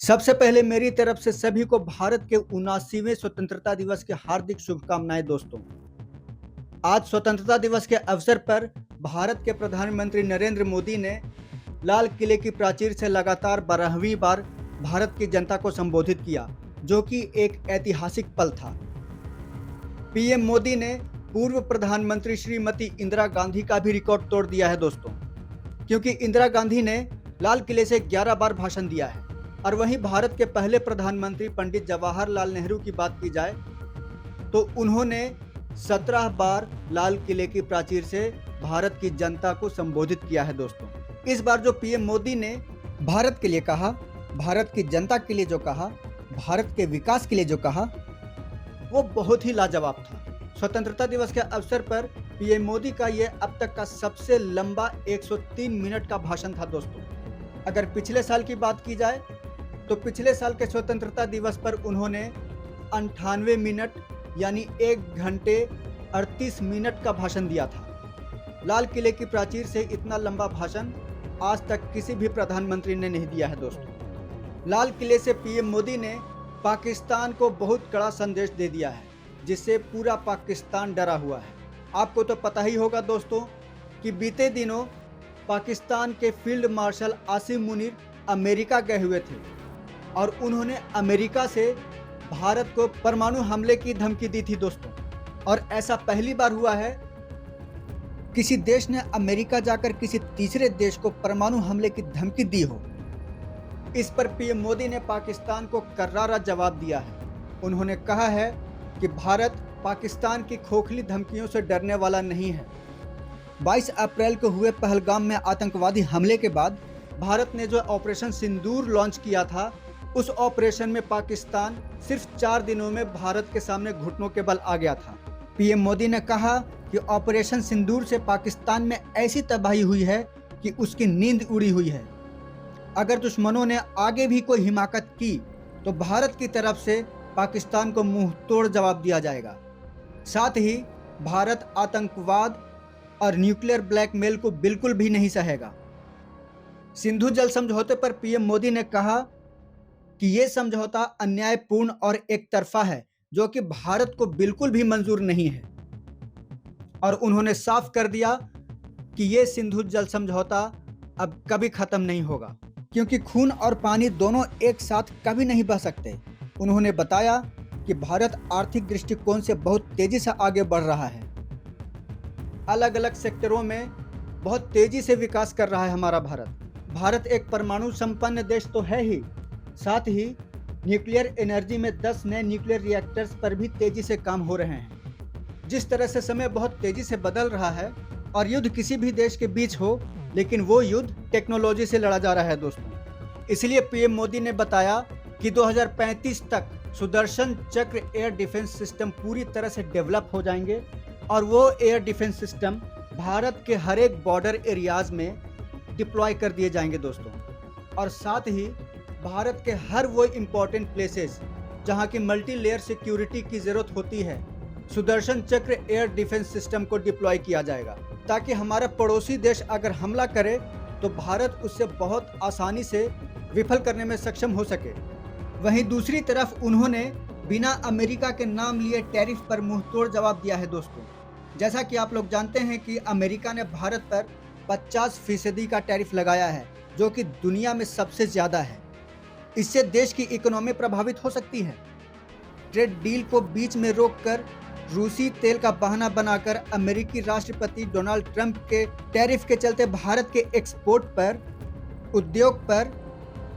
सबसे पहले मेरी तरफ से सभी को भारत के 79वें स्वतंत्रता दिवस की हार्दिक शुभकामनाएं दोस्तों। आज स्वतंत्रता दिवस के अवसर पर भारत के प्रधानमंत्री नरेंद्र मोदी ने लाल किले की प्राचीर से लगातार 12वीं बार भारत की जनता को संबोधित किया, जो कि एक ऐतिहासिक पल था। पीएम मोदी ने पूर्व प्रधानमंत्री श्रीमती इंदिरा गांधी का भी रिकॉर्ड तोड़ दिया है दोस्तों, क्योंकि इंदिरा गांधी ने लाल किले से 11 बार भाषण दिया है। और वहीं भारत के पहले प्रधानमंत्री पंडित जवाहरलाल नेहरू की बात की जाए तो उन्होंने 17 बार लाल किले की प्राचीर से भारत की जनता को संबोधित किया है दोस्तों। इस बार जो पीएम मोदी ने भारत के लिए कहा, भारत की जनता के लिए जो कहा, भारत के विकास के लिए जो कहा, वो बहुत ही लाजवाब था। स्वतंत्रता दिवस के अवसर पर पीएम मोदी का ये अब तक का सबसे लंबा 103 मिनट का भाषण था दोस्तों। अगर पिछले साल की बात की जाए तो पिछले साल के स्वतंत्रता दिवस पर उन्होंने 98 मिनट यानी 1 घंटे 38 मिनट का भाषण दिया था। लाल किले की प्राचीर से इतना लंबा भाषण आज तक किसी भी प्रधानमंत्री ने नहीं दिया है दोस्तों। लाल किले से पीएम मोदी ने पाकिस्तान को बहुत कड़ा संदेश दे दिया है, जिससे पूरा पाकिस्तान डरा हुआ है। आपको तो पता ही होगा दोस्तों कि बीते दिनों पाकिस्तान के field marshal Asim Munir America गए हुए थे और उन्होंने अमेरिका से भारत को परमाणु हमले की धमकी दी थी दोस्तों। और ऐसा पहली बार हुआ है किसी देश ने अमेरिका जाकर किसी तीसरे देश को परमाणु हमले की धमकी दी हो। इस पर पीएम मोदी ने पाकिस्तान को करारा जवाब दिया है। उन्होंने कहा है कि भारत पाकिस्तान की खोखली धमकियों से डरने वाला नहीं है। 22 अप्रैल को हुए पहलगाम में आतंकवादी हमले के बाद भारत ने जो ऑपरेशन सिंदूर लॉन्च किया था, उस ऑपरेशन में पाकिस्तान सिर्फ 4 दिनों में भारत के सामने घुटनों के बल आ गया था। पीएम मोदी ने कहा कि ऑपरेशन सिंदूर से पाकिस्तान में ऐसी तबाही हुई है कि उसकी नींद उड़ी हुई है। अगर दुश्मनों ने आगे भी कोई हिमाकत की तो भारत की तरफ से पाकिस्तान को मुंह तोड़ जवाब दिया जाएगा। साथ ही भारत आतंकवाद और न्यूक्लियर ब्लैकमेल को बिल्कुल भी नहीं सहेगा। सिंधु जल समझौते पर पीएम मोदी ने कहा कि यह समझौता अन्यायपूर्ण और एक तरफा है, जो कि भारत को बिल्कुल भी मंजूर नहीं है। और उन्होंने साफ कर दिया कि यह सिंधु जल समझौता अब कभी खत्म नहीं होगा, क्योंकि खून और पानी दोनों एक साथ कभी नहीं बह सकते। उन्होंने बताया कि भारत आर्थिक दृष्टिकोण से बहुत तेजी से आगे बढ़ रहा है। अलग अलग सेक्टरों में बहुत तेजी से विकास कर रहा है हमारा भारत एक परमाणु संपन्न देश तो है ही, साथ ही न्यूक्लियर एनर्जी में 10 नए न्यूक्लियर रिएक्टर्स पर भी तेजी से काम हो रहे हैं। जिस तरह से समय बहुत तेजी से बदल रहा है और युद्ध किसी भी देश के बीच हो, लेकिन वो युद्ध टेक्नोलॉजी से लड़ा जा रहा है दोस्तों। इसलिए पीएम मोदी ने बताया कि 2035 तक सुदर्शन चक्र एयर डिफेंस सिस्टम पूरी तरह से डेवलप हो जाएंगे और वो एयर डिफेंस सिस्टम भारत के हर एक बॉर्डर एरियाज में डिप्लॉय कर दिए जाएंगे दोस्तों। और साथ ही भारत के हर वो इम्पोर्टेंट प्लेसेस जहां की मल्टी लेयर सिक्योरिटी की ज़रूरत होती है, सुदर्शन चक्र एयर डिफेंस सिस्टम को डिप्लॉय किया जाएगा, ताकि हमारा पड़ोसी देश अगर हमला करे तो भारत उससे बहुत आसानी से विफल करने में सक्षम हो सके। वहीं दूसरी तरफ उन्होंने बिना अमेरिका के नाम लिए टैरिफ पर मुंहतोड़ जवाब दिया है दोस्तों। जैसा कि आप लोग जानते हैं कि अमेरिका ने भारत पर 50% का टैरिफ लगाया है, जो कि दुनिया में सबसे ज़्यादा है। इससे देश की इकोनॉमी प्रभावित हो सकती है। ट्रेड डील को बीच में रोककर रूसी तेल का बहाना बनाकर अमेरिकी राष्ट्रपति डोनाल्ड ट्रंप के टैरिफ के चलते भारत के एक्सपोर्ट पर, उद्योग पर,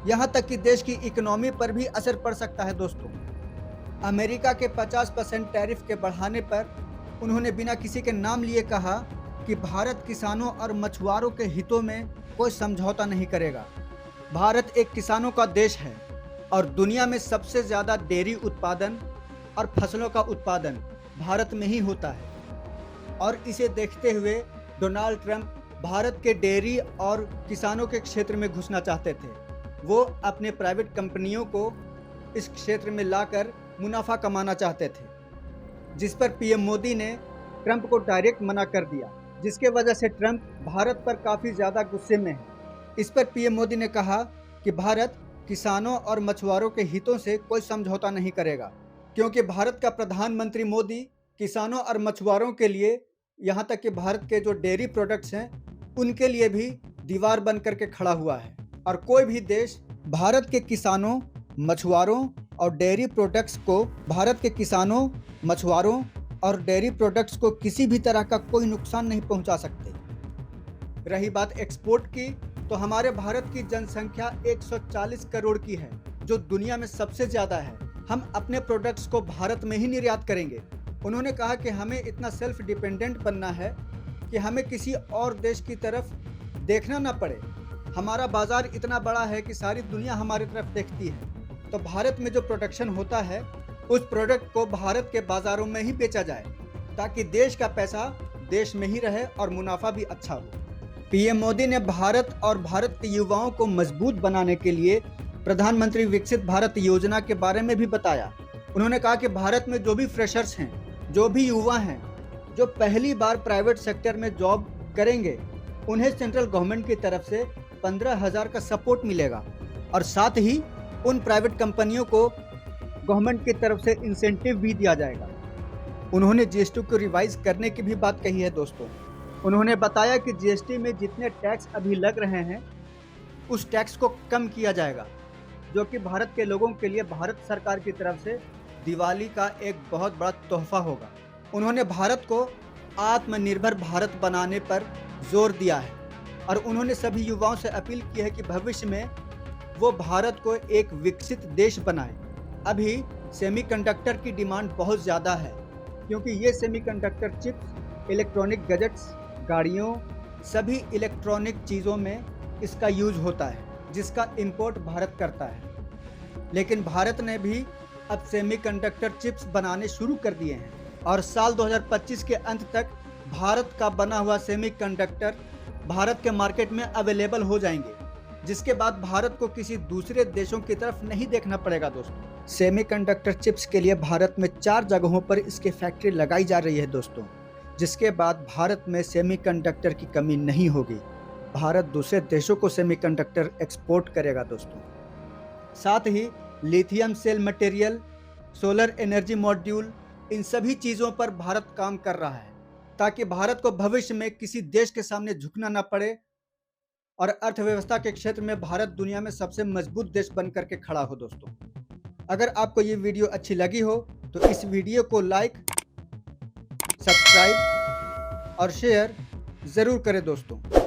यहाँ तक कि देश की इकोनॉमी पर भी असर पड़ सकता है दोस्तों। अमेरिका के 50% टैरिफ के बढ़ाने पर उन्होंने बिना किसी के नाम लिए कहा कि भारत किसानों और मछुआरों के हितों में कोई समझौता नहीं करेगा। भारत एक किसानों का देश है और दुनिया में सबसे ज़्यादा डेयरी उत्पादन और फसलों का उत्पादन भारत में ही होता है। और इसे देखते हुए डोनाल्ड ट्रंप भारत के डेयरी और किसानों के क्षेत्र में घुसना चाहते थे। वो अपने प्राइवेट कंपनियों को इस क्षेत्र में लाकर मुनाफा कमाना चाहते थे, जिस पर पीएम मोदी ने ट्रंप को डायरेक्ट मना कर दिया, जिसके वजह से ट्रंप भारत पर काफ़ी ज़्यादा गुस्से में है। इस पर पीएम मोदी ने कहा कि भारत किसानों और मछुआरों के हितों से कोई समझौता नहीं करेगा, क्योंकि भारत का प्रधानमंत्री मोदी किसानों और मछुआरों के लिए, यहाँ तक कि भारत के जो डेयरी प्रोडक्ट्स हैं उनके लिए भी दीवार बन करके खड़ा हुआ है। और कोई भी देश भारत के किसानों, मछुआरों और डेयरी प्रोडक्ट्स को किसी भी तरह का कोई नुकसान नहीं पहुंचा सकते। रही बात एक्सपोर्ट की, तो हमारे भारत की जनसंख्या 140 करोड़ की है, जो दुनिया में सबसे ज़्यादा है। हम अपने प्रोडक्ट्स को भारत में ही निर्यात करेंगे। उन्होंने कहा कि हमें इतना सेल्फ डिपेंडेंट बनना है कि हमें किसी और देश की तरफ देखना ना पड़े। हमारा बाज़ार इतना बड़ा है कि सारी दुनिया हमारी तरफ देखती है। तो भारत में जो प्रोडक्शन होता है उस प्रोडक्ट को भारत के बाज़ारों में ही बेचा जाए, ताकि देश का पैसा देश में ही रहे और मुनाफा भी अच्छा हो। पीएम मोदी ने भारत और भारत के युवाओं को मजबूत बनाने के लिए प्रधानमंत्री विकसित भारत योजना के बारे में भी बताया। उन्होंने कहा कि भारत में जो भी फ्रेशर्स हैं, जो भी युवा हैं, जो पहली बार प्राइवेट सेक्टर में जॉब करेंगे, उन्हें सेंट्रल गवर्नमेंट की तरफ से 15,000 का सपोर्ट मिलेगा और साथ ही उन प्राइवेट कंपनियों को गवर्नमेंट की तरफ से इंसेंटिव भी दिया जाएगा। उन्होंने जीएसटी को रिवाइज करने की भी बात कही है दोस्तों। उन्होंने बताया कि जीएसटी में जितने टैक्स अभी लग रहे हैं उस टैक्स को कम किया जाएगा, जो कि भारत के लोगों के लिए भारत सरकार की तरफ से दिवाली का एक बहुत बड़ा तोहफा होगा। उन्होंने भारत को आत्मनिर्भर भारत बनाने पर जोर दिया है और उन्होंने सभी युवाओं से अपील की है कि भविष्य में वो भारत को एक विकसित देश बनाए। अभी सेमीकंडक्टर की डिमांड बहुत ज़्यादा है, क्योंकि ये सेमीकंडक्टर चिप्स इलेक्ट्रॉनिक गैजेट्स, गाड़ियों, सभी इलेक्ट्रॉनिक चीज़ों में इसका यूज होता है, जिसका इंपोर्ट भारत करता है। लेकिन भारत ने भी अब सेमीकंडक्टर चिप्स बनाने शुरू कर दिए हैं और साल 2025 के अंत तक भारत का बना हुआ सेमीकंडक्टर भारत के मार्केट में अवेलेबल हो जाएंगे, जिसके बाद भारत को किसी दूसरे देशों की तरफ नहीं देखना पड़ेगा। दोस्तों, सेमीकंडक्टर चिप्स के लिए भारत में 4 जगहों पर इसकी फैक्ट्री लगाई जा रही है दोस्तों, जिसके बाद भारत में सेमीकंडक्टर की कमी नहीं होगी। भारत दूसरे देशों को सेमीकंडक्टर एक्सपोर्ट करेगा दोस्तों। साथ ही lithium cell material, solar energy module, इन सभी चीज़ों पर भारत काम कर रहा है, ताकि भारत को भविष्य में किसी देश के सामने झुकना ना पड़े और अर्थव्यवस्था के क्षेत्र में भारत दुनिया में सबसे मजबूत देश बन करके खड़ा हो। दोस्तों, अगर आपको ये वीडियो अच्छी लगी हो तो इस वीडियो को लाइक, सब्सक्राइब और शेयर ज़रूर करें दोस्तों।